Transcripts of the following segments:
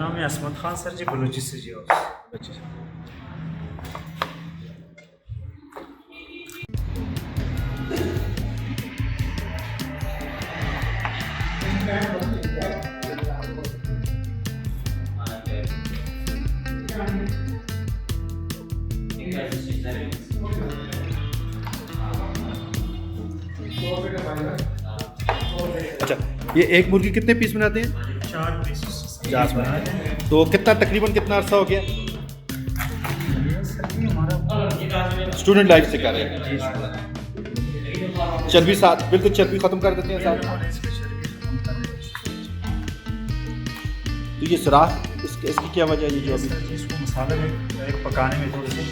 नाम है असमत खान सर जी, बलोची से जी। और अच्छा, ये एक मुर्गी कितने पीस बनाते हैं? 4 पीस 50 बनाते हैं। तो कितना तकरीबन कितना अर्सा हो गया? सर जी हमारा स्टूडेंट लाइफ से कर रहे हैं। चर्बी साथ बिल्कुल चर्बी ख़त्म कर देते हैं साथ। तो ये सुराख इसकी क्या वजह है? ये जो अभी इसको मसाले में पकाने में थोड़ी सी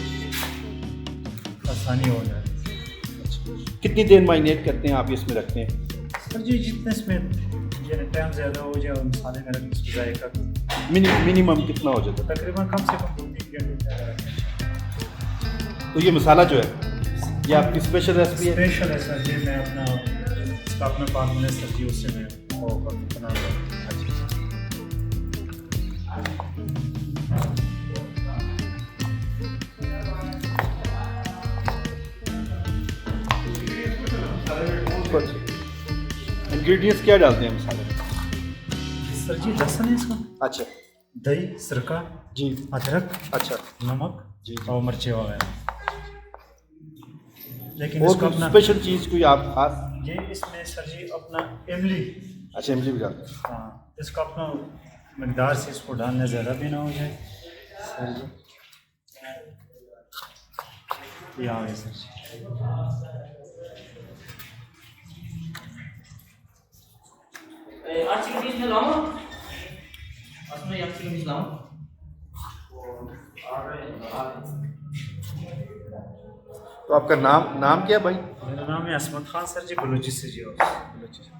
आसानी हो जाए। कितनी देर मारिनेट करते हैं आप इसमें रखते हैं? सर जी जितने इसमें टाइम ज़्यादा हो जाए और मसाले में रखने से जाएगा मिनिमम कितना हो जाता है? तकरीबन कम से कम 2-3 घंटे। तो ये मसाला जो है ये आपकी स्पेशल रेसिपी है? स्पेशल है सर जी, मैं अपना पार्टनर सर जी उससे मैं बना रहा हूँ। इंग्रेडिएंट्स क्या डालते हैं मसाले में? सर जी लहसुन है इसका, अच्छा, दही, सिरका जी, अदरक, अच्छा नमक जी, और मिर्ची वगैरह। लेकिन और इसका अपना स्पेशल चीज़ कोई आप खास? ये इसमें सर जी अपना इमली, अच्छा, इमली भी डालते हैं। हाँ इसका अपना मकदार से इसको डालना, ज़्यादा भी ना हो जाए सर जी। ये आ गए सर जी। तो आपका नाम क्या है भाई? मेरा नाम है असमत खान सर जी, बलोची से जी। और बलोची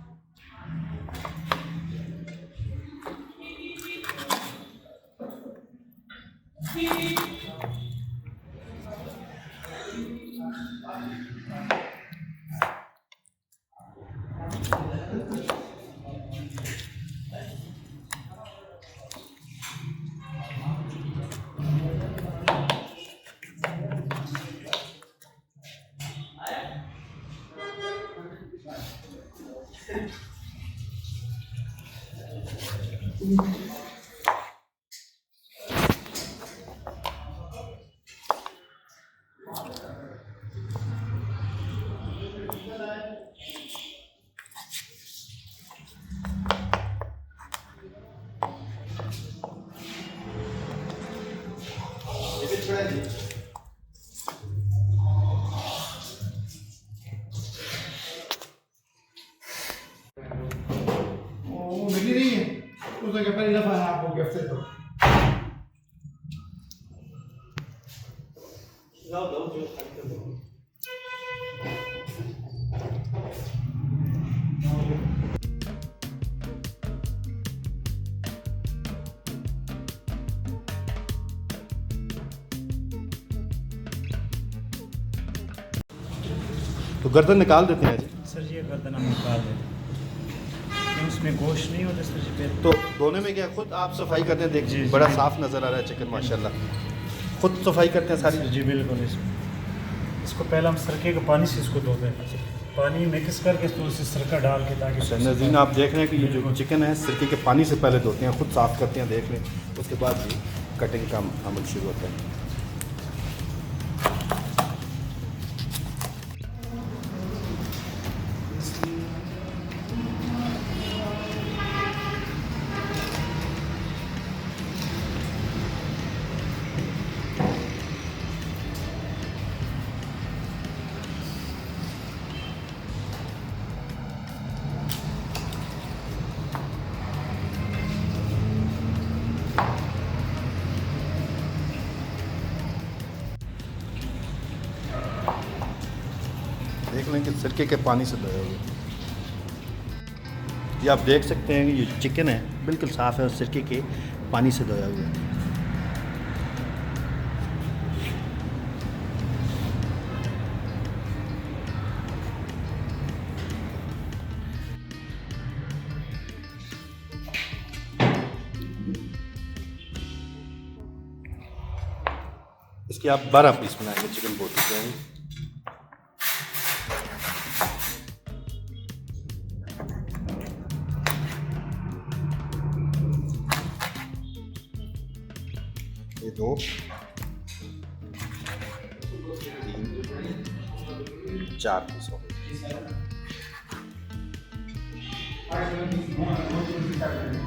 मिली नहीं है उसने क्या पहली दफा आपको गिफ्ट दे दो तो गर्दन निकाल देते हैं जी? सर जी गर्दन हम निकाल देते हैं, उसमें गोश्त नहीं होता सर जी। फिर तो धोने में क्या खुद आप सफाई करते हैं? जी, देखिए जी। बड़ा साफ नज़र आ रहा है चिकन माशाल्लाह। खुद सफाई करते हैं सारी? जी बिल्कुल। इसको पहले हम सिरके के पानी से इसको धोते हैं, पानी मिक्स करके तो उससे सिरका डाल के, ताकि नज़ीन आप देख रहे हैं कि ये जो चिकन है सिरके के पानी से पहले धोते हैं, खुद साफ़ करते हैं, देख लें। उसके बाद भी कटिंग का अमल शुरू होता है। देख लें कि सिरके के पानी से धोया हुआ। ये आप देख सकते हैं कि ये चिकन है बिल्कुल साफ़ है और सिरके के पानी से धोया हुआ है। इसके आप 12 पीस बनाएंगे चिकन बोटी के। ये 2 3 4 पीस हो गए।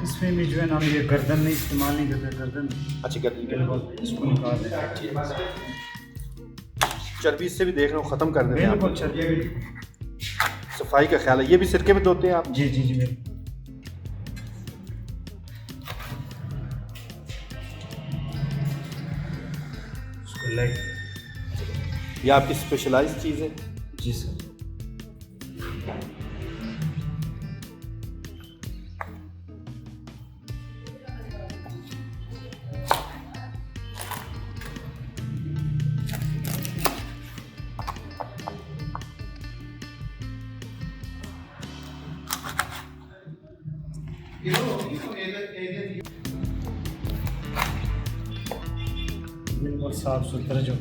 इसमें भी जो है ना ये गर्दन नहीं इस्तेमाल नहीं करते, गर्दन अच्छी कर दी। इसको निकाल दें। चर्बी इससे भी देख रहा हूँ ख़त्म कर देते हैं बिल्कुल आप। चलिए। सफाई का ख्याल है। ये भी सिरके में धोते हैं आप? जी जी जी बिल्कुल। इसको लेग। ये आपकी स्पेशलाइज्ड चीज़ है? जी सर। बिल्कुल साफ सुथरा जो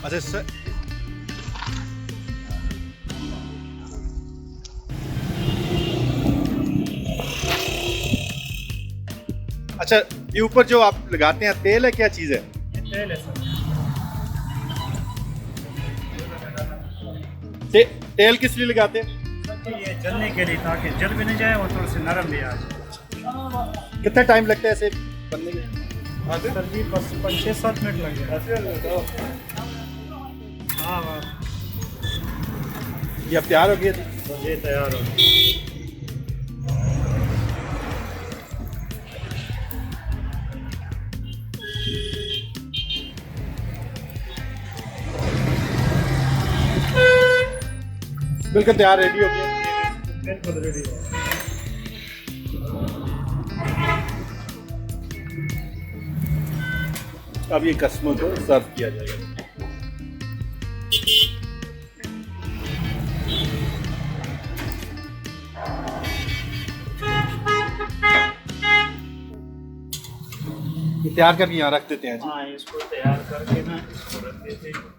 अच्छा सर, अच्छा ये ऊपर जो आप लगाते हैं तेल है, क्या चीज़ है? तेल है सर। तेल किस लिए लगाते हैं? ये जलने के लिए, ताकि जल भी नहीं जाए और थोड़े से नरम भी आ जाए। कितना टाइम लगता है ऐसे बनने में? सर जी बस 5-6-7 मिनट लग जाए। हाँ हाँ ये अब तैयार हो गया थी? बस ये तैयार हो गया। बिल्कुल तैयार, रेडी हो गया। बिल्कुल रेडी है। अब ये कस्टमर को सर्व किया जाएगा। ये तैयार करके यहाँ रख देते हैं जी। हाँ इसको तैयार करके ना इसको रख देते हैं।